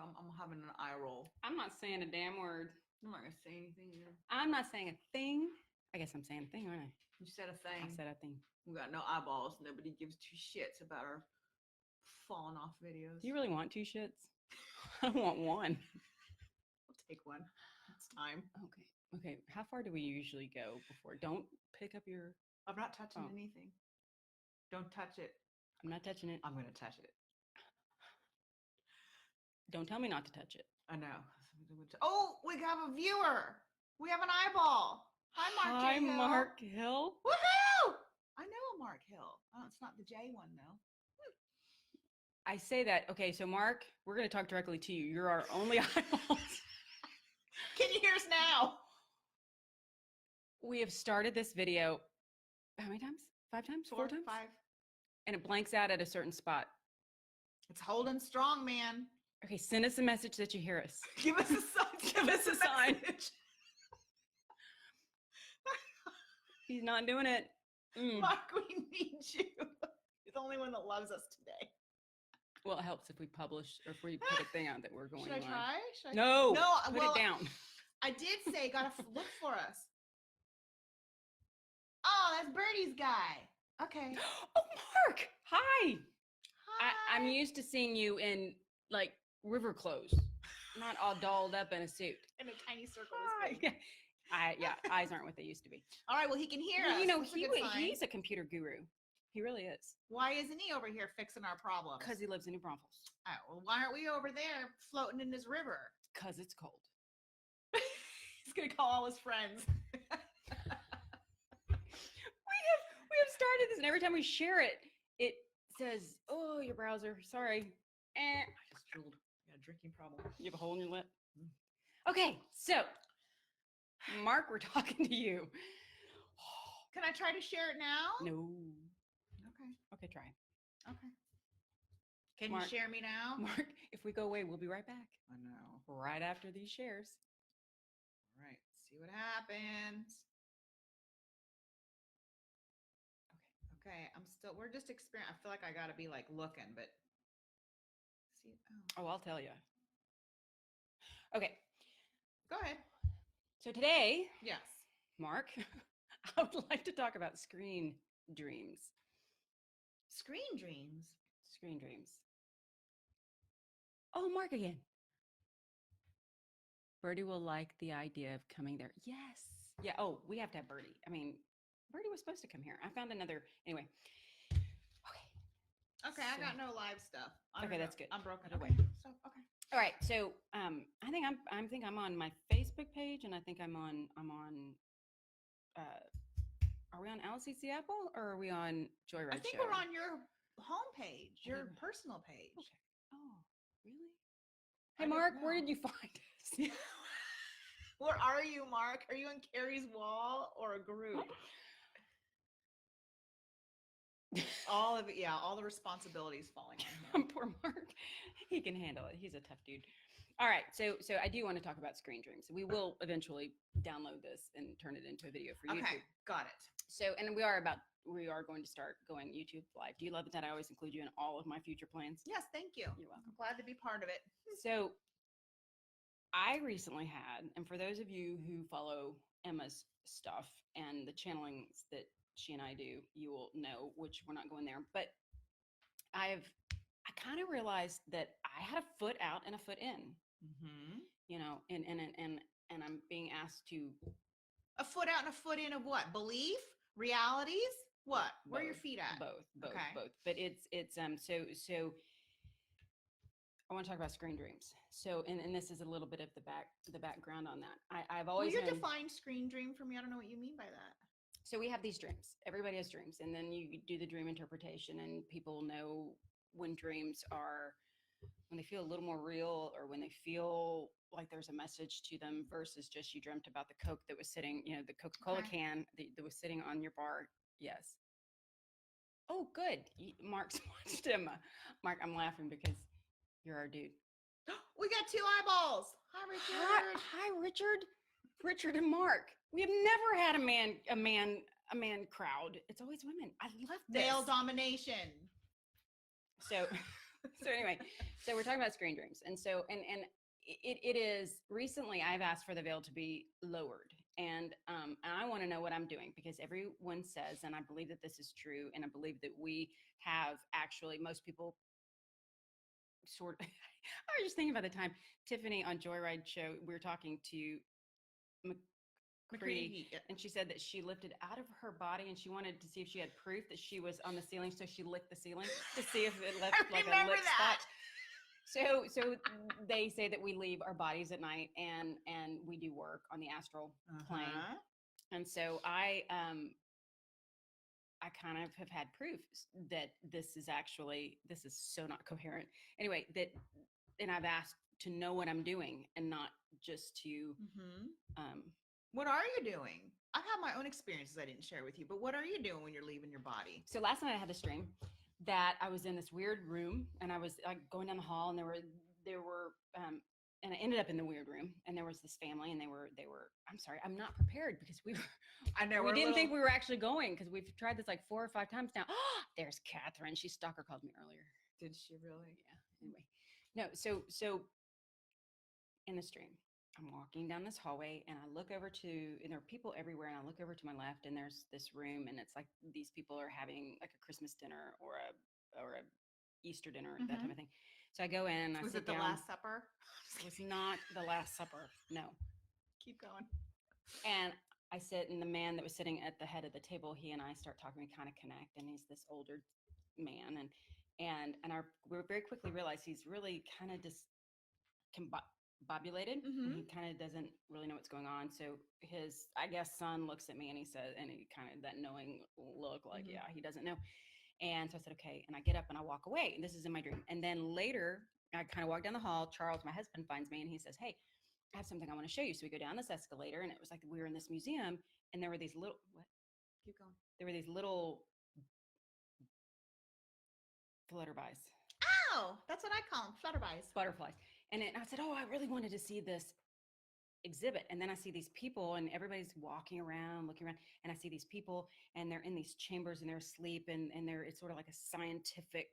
I'm having an eye roll. I'm not saying a damn word. I'm not gonna say anything either. I'm not saying a thing. I guess I'm saying a thing, aren't I? You said a thing. I said a thing. We got no eyeballs. Nobody gives two shits about our falling off videos. Do you really want 2 shits? I want 1. I'll take one. It's time. Okay. How far do we usually go before? Don't pick up your... I'm not touching anything. Don't touch it. I'm not touching it. I'm gonna touch it. Don't tell me not to touch it. I know. Oh, we have a viewer. We have an eyeball. Hi, Mark. Hi, J. Hill. Mark Hill. Woohoo! I know a Mark Hill. Oh, it's not the J one though. I say that. Okay, so Mark, we're going to talk directly to you. You're our only eyeballs. Can you hear us now? We have started this video. How many times? 5 times? 4 times? 5. And it blanks out at a certain spot. It's holding strong, man. Okay, send us a message that you hear us. Give us a sign. Give us a sign. He's not doing it. Mark, we need you. You're the only one that loves us today. Well, it helps if we publish or if we put a thing out that we're going Should I live. try? Should I... No. No. Put it down. I did say gotta look for us. Oh, that's Birdie's guy. Okay. Oh, Mark. Hi. Hi. I'm used to seeing you in like river clothes, not all dolled up in a suit. In a tiny circle. Yeah, eyes aren't what they used to be. All right, well, he can hear us. You know, That's a good sign. he's a computer guru. He really is. Why isn't he over here fixing our problems? Because he lives in New Braunfels. Oh, well, why aren't we over there floating in this river? Because it's cold. He's gonna call all his friends. We have started this, and every time we share it, it says, "Oh, your browser. Sorry." I just drilled. I got a drinking problem. You have a hole in your lip. Okay, so Mark, we're talking to you. Can I try to share it now? No. Okay. Okay, try. Okay. Can Mark, you share me now? Mark, if we go away, we'll be right back. I know. Right after these shares. All right. See what happens. Okay. We're just experiencing. I feel like I got to be like looking, but see. Oh, I'll tell you. Okay. Go ahead. So today, yes, Mark, I would like to talk about screen dreams. Screen dreams? Screen dreams. Oh, Mark again. Birdie will like the idea of coming there. Yes. Yeah. Oh, we have to have Birdie. I mean, Birdie was supposed to come here. I found another. Anyway. Okay. I got no live stuff. Okay, that's good. I'm broken away. So okay. All right. So I think I'm on my Facebook page, and I think I'm on. Are we on LCC Apple or are we on JoyRide? I think we're on your homepage, your personal page. Okay. Oh, really? Hey, Mark, where did you find us? Where are you, Mark? Are you on Carrie's wall or a group? All of it, yeah, all the responsibilities falling on him. Poor Mark. He can handle it. He's a tough dude. All right, so I do want to talk about screen dreams. We will eventually download this and turn it into a video for YouTube. Okay, got it. So, and we are going to start going YouTube live. Do you love it that I always include you in all of my future plans? Yes, thank you. You're welcome. I'm glad to be part of it. So, I recently had, and for those of you who follow Emma's stuff and the channelings that she and I do, you will know, which we're not going there, but I kind of realized that I had a foot out and a foot in. Mm-hmm. You know, and I'm being asked to a foot out and a foot in of what? Belief, realities, what? Both, where are your feet at? Both. But it's so I want to talk about screen dreams. So and this is a little bit of the background on that. I've always define screen dream for me. I don't know what you mean by that. So we have these dreams. Everybody has dreams, and then you do the dream interpretation, and people know when dreams are, when they feel a little more real, or when they feel like there's a message to them versus just you dreamt about the Coke that was sitting, you know, the Coca-Cola can that was sitting on your bar. Yes. Oh, good. Mark's watched him. Mark, I'm laughing because you're our dude. We got 2 eyeballs. Hi, Richard. Hi, Richard. Richard and Mark. We have never had a man crowd. It's always women. I love this. Male domination. So So anyway, so we're talking about screen dreams, and so and it is recently I've asked for the veil to be lowered, and I want to know what I'm doing because everyone says, and I believe that this is true, and I believe that we have actually most people sort of. I was just thinking about the time Tiffany on JoyRide show we were talking to McCready, Yeah. and she said that she lifted out of her body and she wanted to see if she had proof that she was on the ceiling, so she licked the ceiling to see if it left I like a remember lick that. spot. So they say that we leave our bodies at night and we do work on the astral plane. Uh-huh. And so I kind of have had proof that this is so not coherent. Anyway, that and I've asked to know what I'm doing and not just to um What are you doing? I've had my own experiences I didn't share with you, but what are you doing when you're leaving your body? so last night I had this dream that I was in this weird room and I was like going down the hall and there were and I ended up in the weird room and there was this family and they were I'm sorry, I'm not prepared because we were I know we didn't think we were actually going because we've tried this like 4 or 5 times now. There's Catherine. She stalker called me earlier. Did she really? Yeah. Anyway. No, so in the stream. I'm walking down this hallway and I look over to, and there are people everywhere. And I look over to my left and there's this room and it's like these people are having like a Christmas dinner or a Easter dinner, that type of thing. So I go in and I Was sit it the down. Last Supper? It was not the Last Supper. No. Keep going. And I sit, and the man that was sitting at the head of the table, he and I start talking. We kind of connect, and he's this older man, and we very quickly realize he's really kind of just combobulated, and he kind of doesn't really know what's going on. So his, I guess, son looks at me and he says, and he kind of that knowing look, like, yeah, he doesn't know. And so I said, okay, and I get up and I walk away, and this is in my dream. And then later, I kind of walk down the hall. Charles, my husband, finds me, and he says, hey, I have something I want to show you. So we go down this escalator, and it was like we were in this museum, and there were these little what? Keep going. There were these little flutterbies, Oh, that's what I call them, flutterbies. butterflies. And I said, oh, I really wanted to see this exhibit. And then I see these people, and everybody's walking around, looking around, and I see these people, and they're in these chambers, and they're asleep, and it's sort of like a scientific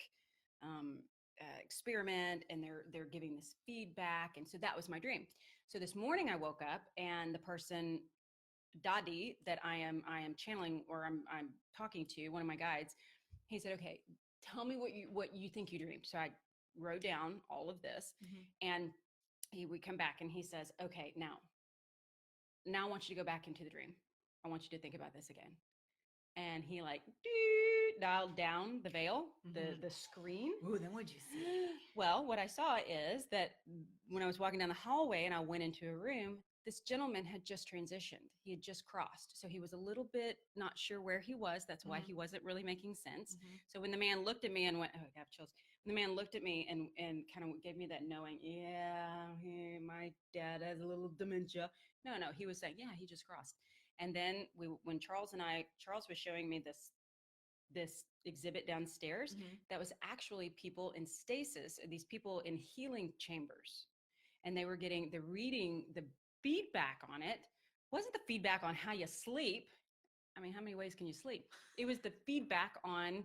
experiment, and they're giving this feedback. And so that was my dream. So this morning I woke up, and the person Dadi that I am channeling, or I'm talking to, one of my guides, he said, okay, tell me what you think you dreamed. So I wrote down all of this, and we come back and he says, okay, now I want you to go back into the dream. I want you to think about this again. And he like dialed down the veil, the screen. Ooh, then what'd you see? Well, what I saw is that when I was walking down the hallway and I went into a room, this gentleman had just transitioned. He had just crossed. So he was a little bit not sure where he was. That's why he wasn't really making sense. So when the man looked at me and went, oh, I got chills. When the man looked at me and kind of gave me that knowing, yeah, my dad has a little dementia. No, he was saying, yeah, he just crossed. And then when Charles was showing me this exhibit downstairs, that was actually people in stasis, these people in healing chambers. And they were getting the feedback on it. Wasn't the feedback on how you sleep. I mean, how many ways can you sleep? It was the feedback on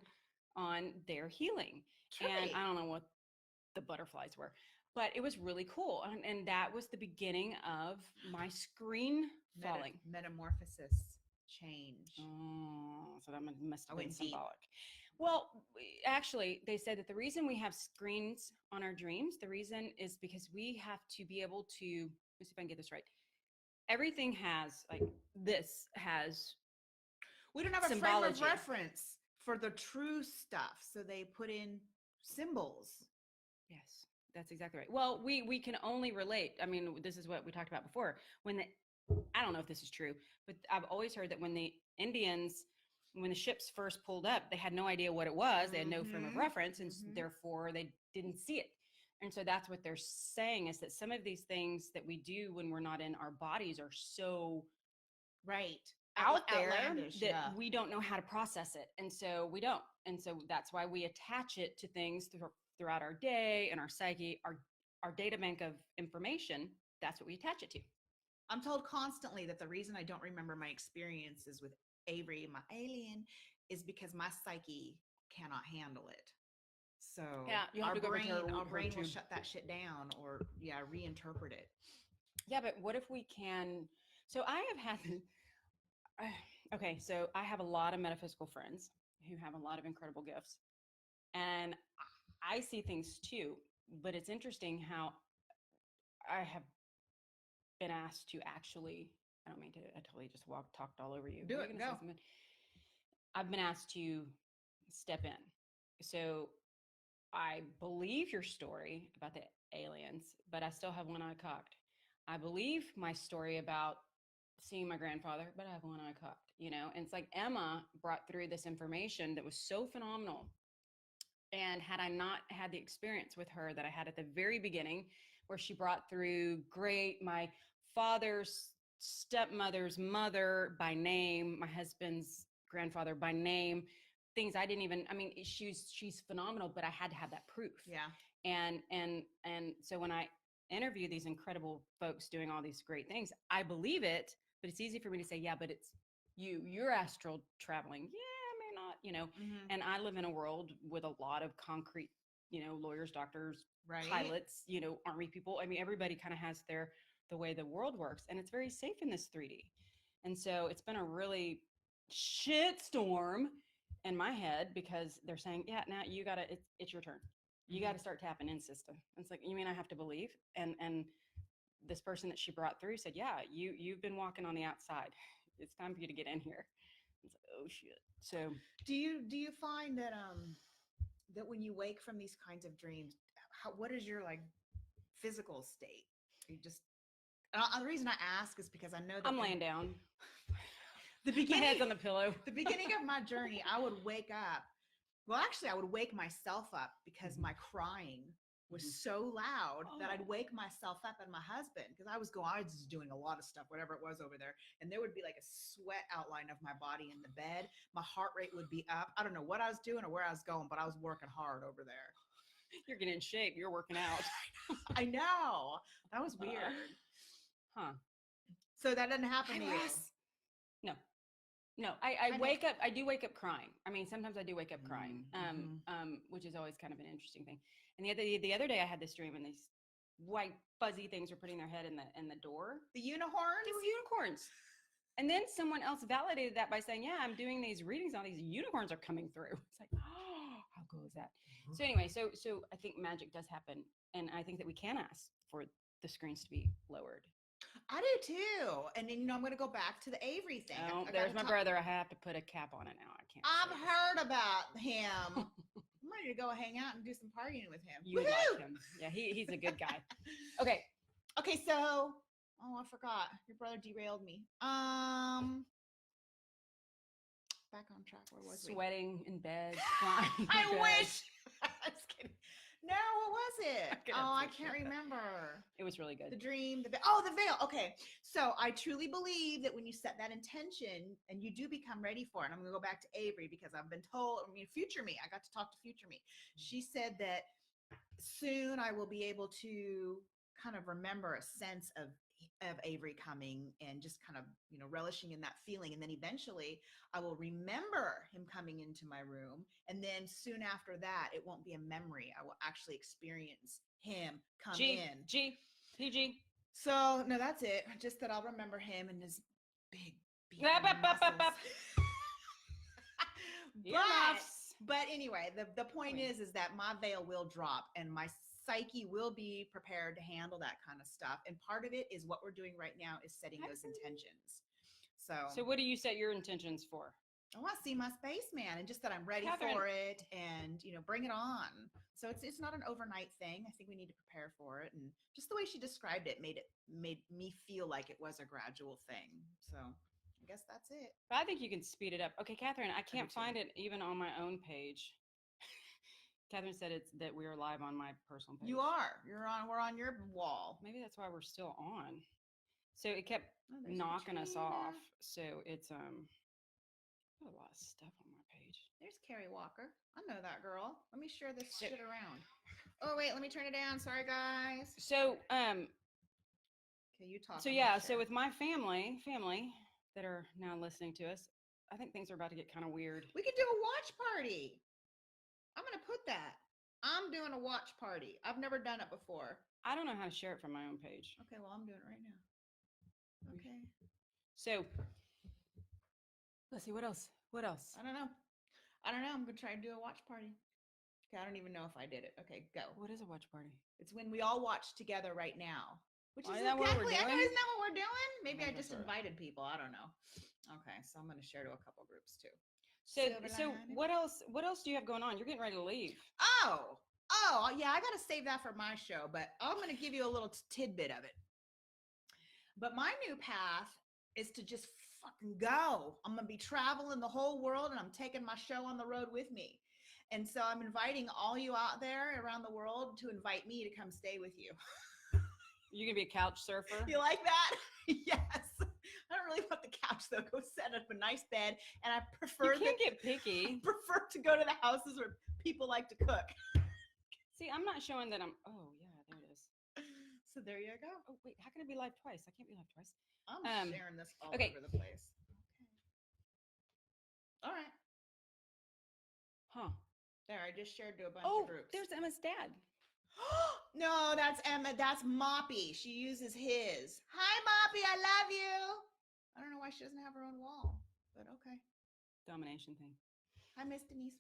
their healing. And I don't know what the butterflies were, but it was really cool. And that was the beginning of my screen falling. Metamorphosis, change. Oh, so that must have been went deep. symbolic. Well, actually, they said that the reason we have screens on our dreams, the reason is because we have to be able to, let me see if I can get this right. Everything has, like, this has We don't have a symbology. frame of reference for the true stuff, so they put in symbols. Yes, that's exactly right. Well, we can only relate. I mean, this is what we talked about before. I don't know if this is true, but I've always heard that when the ships first pulled up, they had no idea what it was. They had no frame of reference, and therefore they didn't see it. And so that's what they're saying, is that some of these things that we do when we're not in our bodies are so out there that we don't know how to process it. And so we don't. And so that's why we attach it to things throughout our day and our psyche, our data bank of information. That's what we attach it to. I'm told constantly that the reason I don't remember my experiences with Avery, my alien, is because my psyche cannot handle it. So Yeah, you'll have to go over to our her brain will tube. shut that shit down, or reinterpret it. Yeah, but what if we can? So I have had. Okay, so I have a lot of metaphysical friends who have a lot of incredible gifts, and I see things too. But it's interesting how I have been asked to actually. I don't mean to. I totally just talked all over you. Do Were you it. going to say Go. something? I've been asked to step in. So I believe your story about the aliens, but I still have one eye cocked. I believe my story about seeing my grandfather, but I have one eye cocked, And it's like Emma brought through this information that was so phenomenal. And had I not had the experience with her that I had at the very beginning, where she brought through my father's stepmother's mother by name, my husband's grandfather by name, things I didn't even, I mean, she's phenomenal, but I had to have that proof. Yeah. And so when I interview these incredible folks doing all these great things, I believe it, but it's easy for me to say, yeah, but it's you're astral traveling. Yeah, I may not. Mm-hmm. And I live in a world with a lot of concrete, lawyers, doctors, Right. pilots, army people. I mean, everybody kind of has the way the world works, and it's very safe in this 3D. And so it's been a really shit storm in my head because they're saying, yeah, now you gotta, it's your turn. You got to start tapping in, system. It's like, you mean I have to believe? And this person that she brought through said, yeah, you've been walking on the outside. It's time for you to get in here. It's like, oh shit. So do you find that that when you wake from these kinds of dreams, what is your like physical state? Are you just the reason I ask is because I know that I'm laying down. The My beginning, head's on the pillow. the beginning of my journey, I would wake up. Well, actually, I would wake myself up because my crying was so loud that I'd wake myself up and my husband, because I was just doing a lot of stuff, whatever it was over there. And there would be like a sweat outline of my body in the bed. My heart rate would be up. I don't know what I was doing or where I was going, but I was working hard over there. You're getting in shape. You're working out. I know. That was weird. Huh. So that doesn't happen to you? No, I wake up. I do wake up crying. I mean, sometimes I do wake up crying, which is always kind of an interesting thing. And the other day, I had this dream, and these white fuzzy things were putting their head in the door. The unicorns? They were unicorns. And then someone else validated that by saying, "Yeah, I'm doing these readings. All these unicorns are coming through." It's like, oh, how cool is that? So anyway, so I think magic does happen, and I think that we can ask for the screens to be lowered. I do too. And then, I'm going to go back to the Avery thing. Oh, there's my brother. I have to put a cap on it now. I can't. I've heard about him. I'm ready to go hang out and do some partying with him. You like him. Yeah, he's a good guy. Okay. Okay, so, I forgot. Your brother derailed me. Back on track. Where was Sweating in bed. I wish. I was kidding. No, what was it? I can't remember. It was really good. The dream, the veil. Okay. So I truly believe that when you set that intention and you do become ready for it, and I'm going to go back to Avery because I've been told, future me, I got to talk to future me. She said that soon I will be able to kind of remember a sense of Avery coming and just kind of, relishing in that feeling. And then eventually I will remember him coming into my room. And then soon after that, it won't be a memory. I will actually experience him come in. PG. So no, that's it. Just that I'll remember him and his big, but anyway, the point is that my veil will drop and my psyche will be prepared to handle that kind of stuff. And part of it is what we're doing right now is setting those intentions. So what do you set your intentions for? I want to see my spaceman and just that I'm ready for it and, bring it on. So it's not an overnight thing. I think we need to prepare for it. And just the way she described it made me feel like it was a gradual thing. So I guess that's it. But I think you can speed it up. Okay, Catherine, I can't find it even on my own page. Catherine said that we are live on my personal page. You are. We're on your wall. Maybe that's why we're still on. So it kept knocking us off. So it's put a lot of stuff on my page. There's Carrie Walker. I know that girl. Let me share this shit around. Oh wait, let me turn it down. Sorry guys. So okay, you talk. So yeah, so with my family that are now listening to us, I think things are about to get kind of weird. We could do a watch party. I'm gonna put that. I'm doing a watch party. I've never done it before. I don't know how to share it from my own page. Okay, well, I'm doing it right now. Okay. So let's see, what else? What else? I don't know. I'm gonna try to do a watch party. Okay, I don't even know if I did it. Okay, go. What is a watch party? It's when we all watch together right now. Which is Isn't that what we're exactly, I know, doing? isn't that what we're doing? Maybe I think just that's invited people. I don't know. Okay, so I'm gonna share to a couple groups too. So Silver lining. what else do you have going on? You're getting ready to leave. Oh, yeah, I gotta save that for my show, but I'm gonna give you a little tidbit of it. But my new path is to just fucking go. I'm gonna be traveling the whole world, and I'm taking my show on the road with me. And so I'm inviting all you out there around the world to invite me to come stay with you. You're gonna be a couch surfer. You like that? Yes. I don't really want the couch though. Go set up a nice bed, and I prefer You can't get picky. I prefer to go to the houses where people like to cook. See, I'm not showing that I'm. Oh yeah, there it is. So there you go. Oh wait, how can I be live twice? I can't be live twice. I'm sharing this all okay. over the place. Okay. All right. Huh. There, I just shared to a bunch of groups. There's Emma's dad. No, that's Emma. That's Moppy. She uses his. Hi, Moppy. I love you. I don't know why she doesn't have her own wall, but okay. Domination thing. Hi, Miss Denise.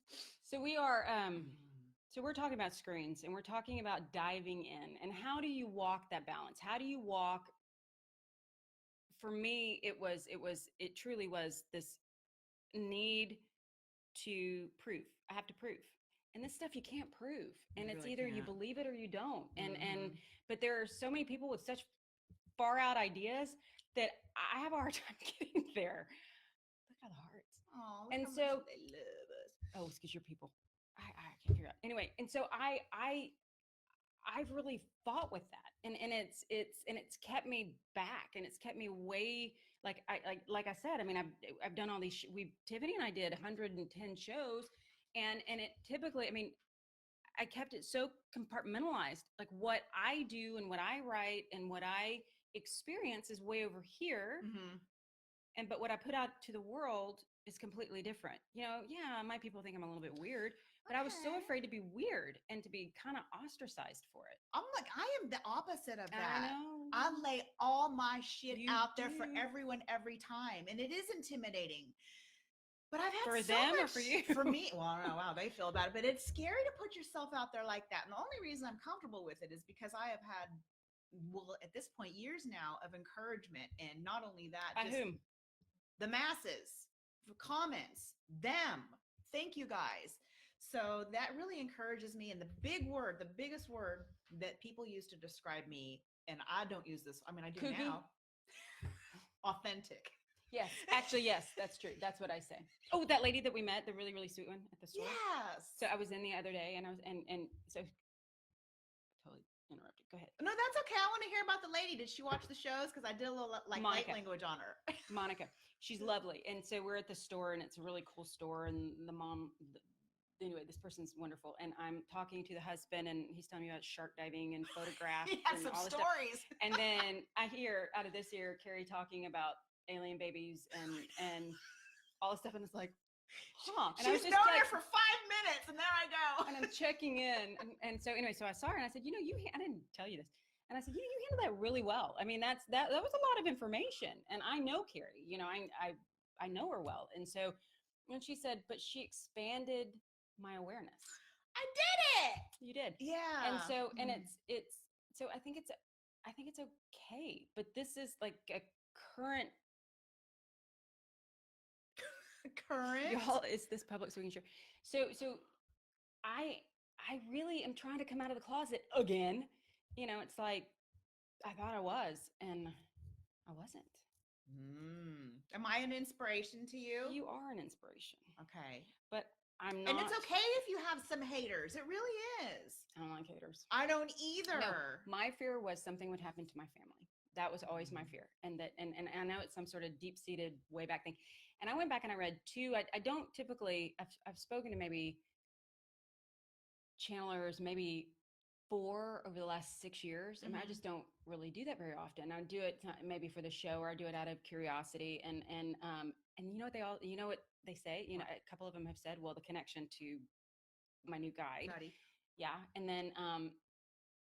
So we are. So we're talking about screens, and we're talking about diving in, and how do you walk that balance? How do you walk? For me, it truly was this need to prove. I have to prove. And this stuff you can't prove. And it's really either you can't. believe it or you don't. And Mhm. but there are so many people with such far out ideas that I have a hard time getting there. Look at all the hearts. Oh, And how so much they love us. oh, it's because you're people. I can't figure out. Anyway, and so I've really fought with that, and it's kept me back, and it's kept me way like I said. I mean, I've done all these. Tiffany and I did 110 shows, and it typically, I mean, I kept it so compartmentalized. Like what I do and what I write and what I experience is way over here, and but what I put out to the world is completely different. You know, yeah, my people think I'm a little bit weird, but I was so afraid to be weird and to be kind of ostracized for it. I'm like, I am the opposite of that. I know. I lay all my shit You out there for do. everyone every time, and it is intimidating. But I've had For so them much or for you? for me. Well, I don't know how they feel about it, but it's scary to put yourself out there like that. And the only reason I'm comfortable with it is because I have had, well, at this point, years now of encouragement, and not only that, By just whom? the masses, the comments, them. Thank you guys. So that really encourages me. And the biggest word that people use to describe me, and I don't use this, I mean, I do Kooky? now, authentic. Yes, actually, yes, that's true. That's what I say. Oh, that lady that we met, the really, really sweet one at the store. Yes. So I was in the other day, and I was, and so totally interrupted. Go ahead. No, that's okay. I want to hear about the lady. Did she watch the shows? Because I did a little like light Monica. language on her. Monica, she's lovely, and so we're at the store, and it's a really cool store, and the mom. Anyway, this person's wonderful, and I'm talking to the husband, and he's telling me about shark diving and photographs He has and some all this stories. stuff. And then I hear out of this ear Carrie talking about alien babies and all this stuff, and it's like, huh? And She's known her for 5 minutes, and there I go. And I'm checking in, and so anyway, so I saw her, and I said, you know, I didn't tell you this, and I said, you handled that really well. I mean, that was a lot of information, and I know Carrie, you know, I know her well, and so when she said, but she expanded my awareness. I did it. You did. Yeah. And so, and it's so I think it's okay, but this is like a current. Y'all, it's this public so we can share. So I really am trying to come out of the closet again. You know, it's like I thought I was, and I wasn't. Am I an inspiration to you? You are an inspiration. Okay. But I'm not. And it's okay if you have some haters. It really is. I don't like haters. I don't either. No, my fear was something would happen to my family. That was always my fear. And that, and I know it's some sort of deep-seated way back thing. And I went back and I read two. I don't typically, I've spoken to maybe channelers, maybe 4 over the last 6 years. I mean, I just don't really do that very often. I do it maybe for the show, or I do it out of curiosity. And you know what you know what they say? You know, a couple of them have said, well, the connection to my new guide Yeah. And then,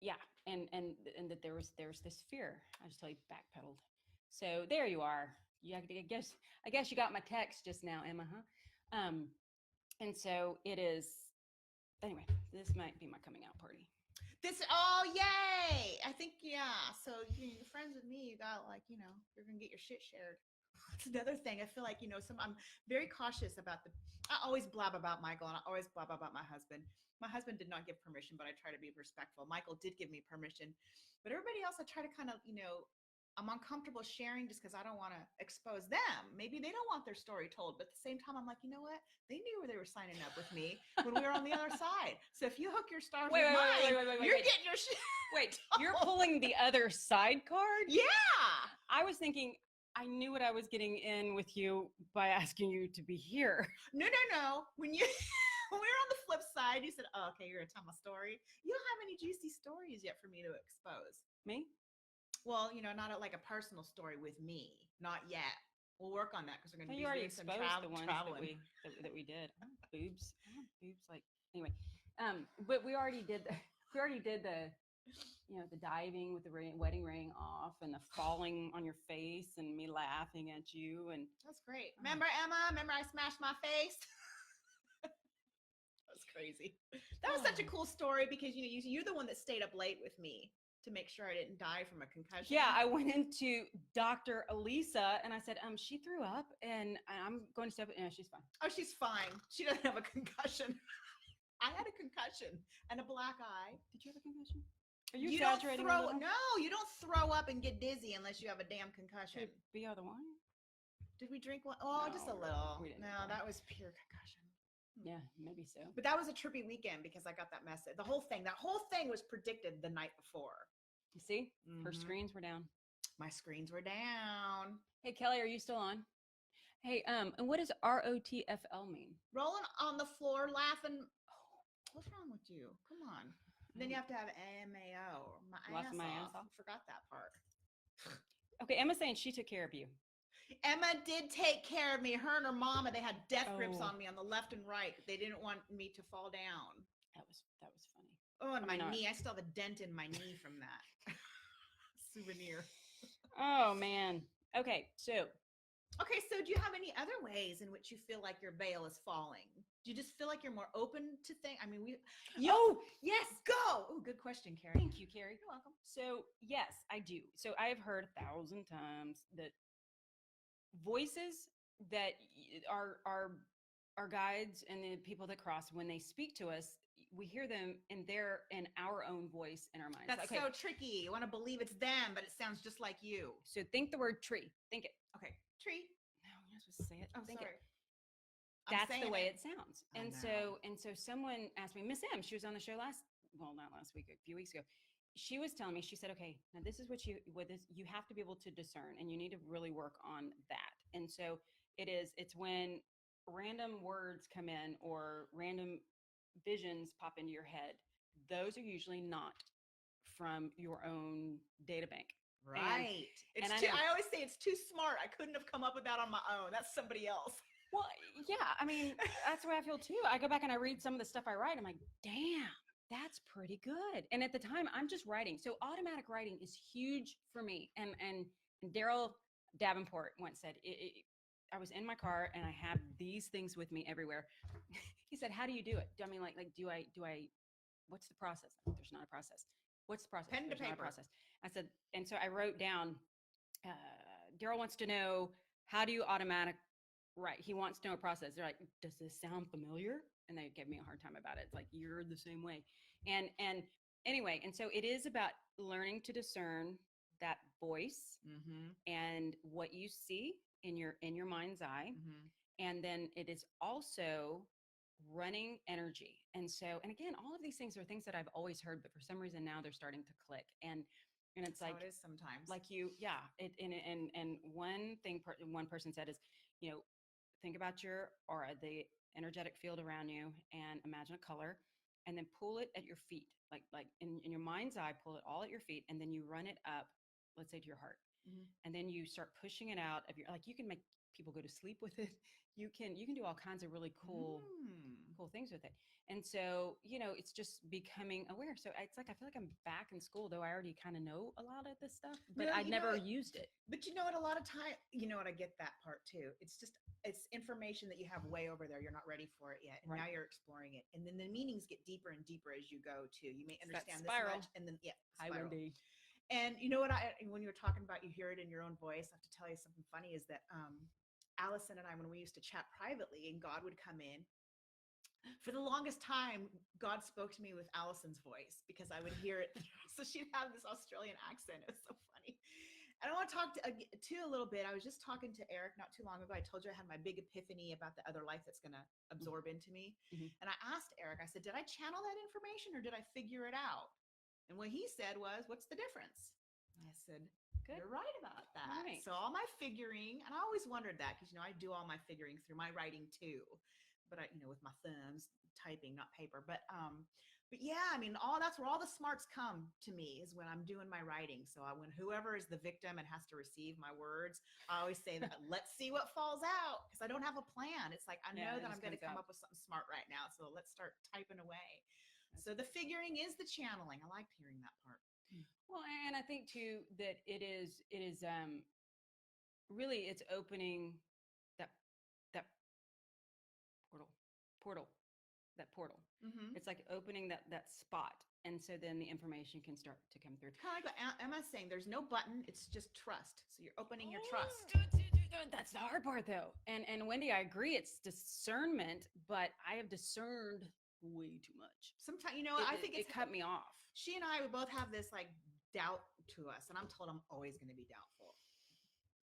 yeah. And that there's this fear. I just totally backpedaled. So there you are. Yeah, I guess you got my text just now, Emma, huh? And so it is, anyway, this might be my coming out party. Oh, yay. I think, yeah. So you're friends with me. You got like, you're going to get your shit shared. That's another thing. I feel like, I'm very cautious about I always blab about Michael and I always blab about my husband. My husband did not give permission, but I try to be respectful. Michael did give me permission, but everybody else, I try to kind of, I'm uncomfortable sharing just because I don't want to expose them. Maybe they don't want their story told, but at the same time, I'm like, you know what? They knew where they were signing up with me when we were on the other side. So if you hook your stars with mine, you're getting your shit. Wait, you're pulling the other side card? Yeah. I was thinking I knew what I was getting in with you by asking you to be here. No. When we were on the flip side, you said, oh, okay, you're going to tell my story. You don't have any juicy stories yet for me to expose. Me? Well, not like a personal story with me. Not yet. We'll work on that because we're going to be you already doing some exposed the ones traveling. that we did. Boobs. Boobs. Like, anyway. But we already did the the diving with the wedding ring off and the falling on your face and me laughing at you. And that's great. Remember, Emma? Remember I smashed my face? That was crazy. That was such a cool story because you're the one that stayed up late with me to make sure I didn't die from a concussion. Yeah, I went into Dr. Elisa and I said, she threw up and I'm going to step. Yeah, she's fine. Oh, she's fine. She doesn't have a concussion. I had a concussion and a black eye. Did you have a concussion? Are you exaggerating? No, you don't throw up and get dizzy unless you have a damn concussion. Did we have the wine? Did we drink one? Oh, no, just a little. No, that was pure concussion. Yeah, maybe so. But that was a trippy weekend because I got that message. That whole thing was predicted the night before. You see, her screens were down. My screens were down. Hey, Kelly, are you still on? Hey, and what does ROTFL mean? Rolling on the floor, laughing. Oh, what's wrong with you? Come on. And then you have to have MAO. My ass off. Forgot that part. Okay, Emma's saying she took care of you. Emma did take care of me. Her and her mama, they had death grips on me on the left and right. They didn't want me to fall down. That was funny. Oh, and my knee. I still have a dent in my knee from that. Souvenir. Oh, man. Okay, so do you have any other ways in which you feel like your veil is falling? Do you just feel like you're more open to things? I mean, yes, go. Oh, good question, Carrie. Thank you, Carrie. You're welcome. So, yes, I do. So I have heard 1,000 times that voices that are guides and the people that cross, when they speak to us, we hear them in our own voice in our minds. That's so tricky. You want to believe it's them, but it sounds just like you. So think the word tree. Think it. Okay. Tree. No, you're not supposed to say it. Oh, think sorry. It. That's the way it sounds. And so someone asked me, Miss M, she was on the show not last week, a few weeks ago. She was telling me, she said, okay, now this is what you have to be able to discern, and you need to really work on that. And so it's when random words come in or random visions pop into your head. Those are usually not from your own data bank. Right. I always say it's too smart. I couldn't have come up with that on my own. That's somebody else. Well, yeah, I mean, that's the way I feel too. I go back and I read some of the stuff I write. I'm like, damn, that's pretty good. And at the time, I'm just writing. So automatic writing is huge for me. And Daryl Davenport once said, I was in my car and I have these things with me everywhere. He said, how do you do it? I mean, do I, what's the process? There's not a process. What's the process? Pen to paper. Not a process. I said, and so I wrote down, Daryl wants to know, how do you automatic write? He wants to know a process. They're like, does this sound familiar? And they gave me a hard time about it. It's like, you're the same way. And anyway, and so it is about learning to discern that voice and what you see in your mind's eye. And then it is also running energy. And so, and again, all of these things are things that I've always heard, but for some reason now they're starting to click. And it's like, it is sometimes like and one person said is, think about your aura, the energetic field around you, and imagine a color, and then pull it at your feet, like in your mind's eye, pull it all at your feet, and then you run it up, let's say to your heart. And then you start pushing it out of you can make people go to sleep with it. You can do all kinds of really cool cool things with it. And so, it's just becoming aware. So it's like I feel like I'm back in school, though I already kind of know a lot of this stuff, but No, I'd never used it. But you know what? A lot of time, you know what? I get that part too. It's information that you have way over there. You're not ready for it yet, and Right. now you're exploring it, and then the meanings get deeper and deeper as you go too. You may It's that understand this spiral. much, and then Hi, spiral. Wendy. And you know what? When you were talking about you hear it in your own voice, I have to tell you something funny is that Allison and I, when we used to chat privately, and God would come in. For the longest time, God spoke to me with Allison's voice because I would hear it. So she'd have this Australian accent. It was so funny. And I want to talk to a little bit. I was just talking to Eric not too long ago. I told you I had my big epiphany about the other life that's going to absorb into me. Mhm. And I asked Eric, I said, did I channel that information or did I figure it out? And what he said was, what's the difference? I said, Good. you're right about that. Right. So all my figuring, and I always wondered that because, I do all my figuring through my writing too, but with my thumbs typing, not paper. But yeah, I mean, that's where all the smarts come to me is when I'm doing my writing. So when whoever is the victim and has to receive my words, I always say that let's see what falls out because I don't have a plan. It's like I know that I'm going to come up with something smart right now. So let's start typing away. So the figuring is the channeling. I liked hearing that part. Well, and I think too that it is really it's opening that that portal that portal. Mm-hmm. It's like opening that spot, and so then the information can start to come through. Kind of like what Emma's saying. There's no button. It's just trust. So you're opening your trust. That's the hard part, though. And Wendy, I agree. It's discernment, but I have discerned way too much. Sometimes, I think it cut me off. She and I, we both have this like doubt to us, and I'm told I'm always going to be doubtful.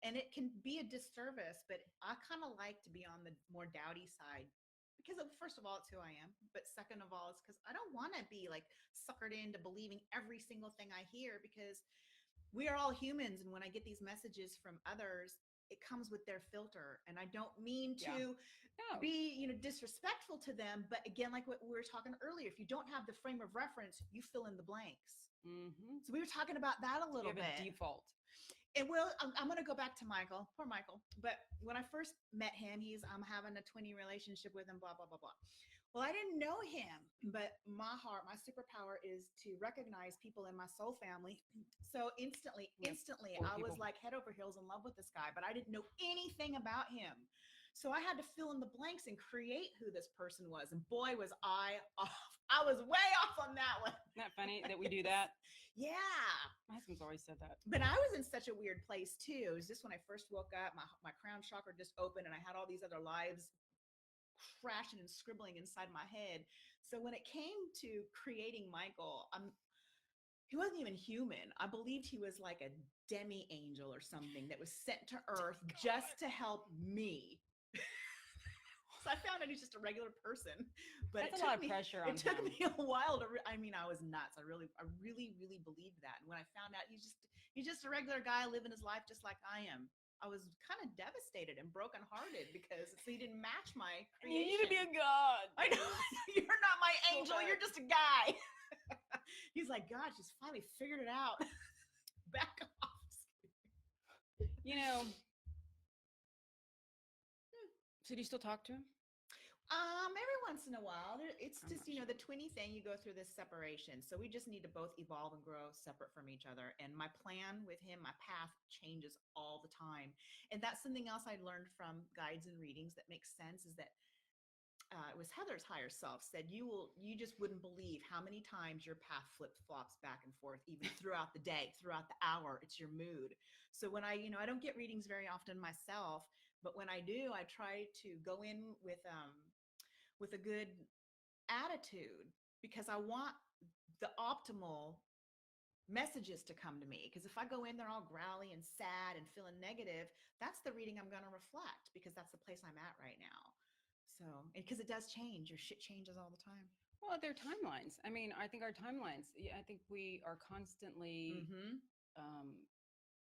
And it can be a disservice, but I kind of like to be on the more doubty side because first of all, it's who I am. But second of all, it's because I don't want to be like suckered into believing every single thing I hear because we are all humans. And when I get these messages from others, it comes with their filter. And I don't mean to be, disrespectful to them. But again, like what we were talking earlier, if you don't have the frame of reference, you fill in the blanks. Mm-hmm. So we were talking about that a little bit. Default. And I'm going to go back to Michael, poor Michael. But when I first met him, I'm having a twinning relationship with him, blah, blah, blah, blah. Well, I didn't know him, but my superpower is to recognize people in my soul family. So instantly, I was like head over heels in love with this guy, but I didn't know anything about him. So I had to fill in the blanks and create who this person was. And boy, was I off. I was way off on that one. Isn't that funny that we do that? Yeah. My husband's always said that. But I was in such a weird place too. It was just when I first woke up, my crown chakra just opened and I had all these other lives crashing and scribbling inside my head. So when it came to creating Michael, he wasn't even human. I believed he was like a demi angel or something that was sent to earth just to help me. So I found out he's just a regular person, but that's a lot of pressure on him. It took me a while to. I was nuts. I really believed that. And when I found out he's just a regular guy living his life just like I am, I was kind of devastated and brokenhearted because he didn't match my creation. You need to be a god. I know. You're not my angel. You're just a guy. He's like, God, she's finally figured it out. Back off. So do you still talk to him? Every once in a while. It's just, the twinny thing, you go through this separation. So we just need to both evolve and grow separate from each other. And my plan with him, my path changes all the time. And that's something else I learned from guides and readings that makes sense is that it was Heather's higher self said, you just wouldn't believe how many times your path flip-flops back and forth, even throughout the day, throughout the hour, it's your mood. So when I don't get readings very often myself, but when I do, I try to go in with a good attitude because I want the optimal messages to come to me. Because if I go in there all growly and sad and feeling negative, that's the reading I'm going to reflect because that's the place I'm at right now. So, because it does change, your shit changes all the time. Well, they're timelines. I mean, I think our timelines, I think we are constantly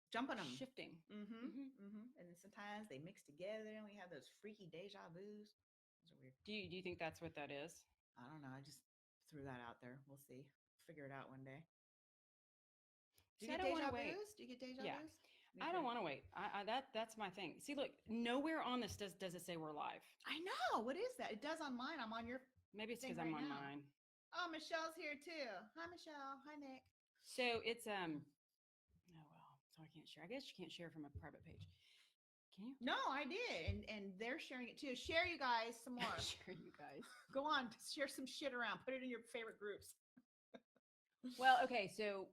jumping them, shifting. And then sometimes they mix together and we have those freaky deja vus. Those are weird. Do you think that's what that is? I don't know. I just threw that out there. We'll see. Figure it out one day. Do you get deja vus? Do you get deja vus? I don't want to wait. That's my thing. See, look, nowhere on this does it say we're live. I know. What is that? It does on mine. I'm on your. Maybe it's thing because I'm right on now. mine. Oh, Michelle's here too. Hi, Michelle. Hi, Nick. So it's oh well, so I can't share. I guess you can't share from a private page. Can you? No, I did, and they're sharing it too. Share, you guys, some more. Share, you guys. Go on, share some shit around. Put it in your favorite groups. Well, okay, so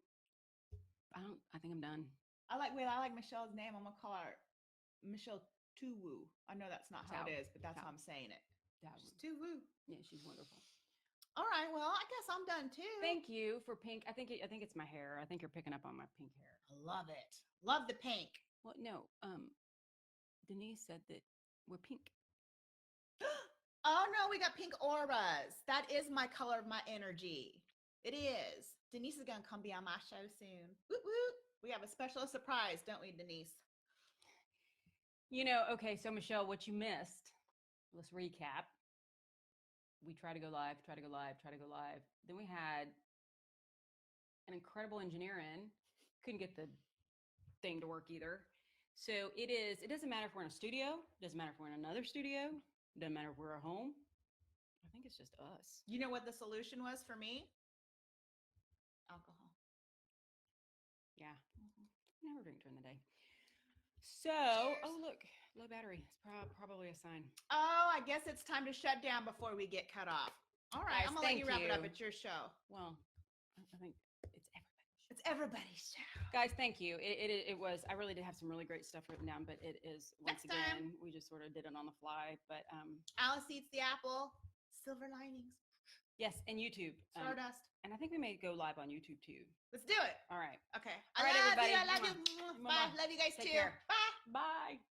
I think I'm done. I like Michelle's name. I'm gonna call her Michelle Tuwu. I know that's not how it is, but that's how I'm saying it. Just Tuwu. Yeah, she's wonderful. All right, well, I guess I'm done too. Thank you for pink. I think it's my hair. I think you're picking up on my pink hair. I love it. Love the pink. Well, no, Denise said that we're pink. Oh no, we got pink auras. That is my color of my energy. It is. Denise is gonna come be on my show soon. Woot woot. We have a special surprise, don't we, Denise? Okay, so Michelle, what you missed, let's recap. We try to go live. Then we had an incredible engineer in. Couldn't get the thing to work either. So it doesn't matter if we're in a studio. It doesn't matter if we're in another studio. It doesn't matter if we're at home. I think it's just us. You know what the solution was for me? Alcohol. Yeah. Never drink during the day. So, oh look, low battery. It's probably a sign. Oh, I guess it's time to shut down before we get cut off. All right, Guys, I'm gonna let you wrap it up. It's your show. Well, I think it's everybody's show. It's everybody's show. Guys, thank you. It was. I really did have some really great stuff written down, but it is once Next time. again we just sort of did it on the fly. But Alice eats the apple. Silver linings. yes, and YouTube. Stardust. And I think we may go live on YouTube too. Let's do it. All right. Okay. All right, everybody. I love you. Bye. Love you guys Take too. care. Bye. Bye.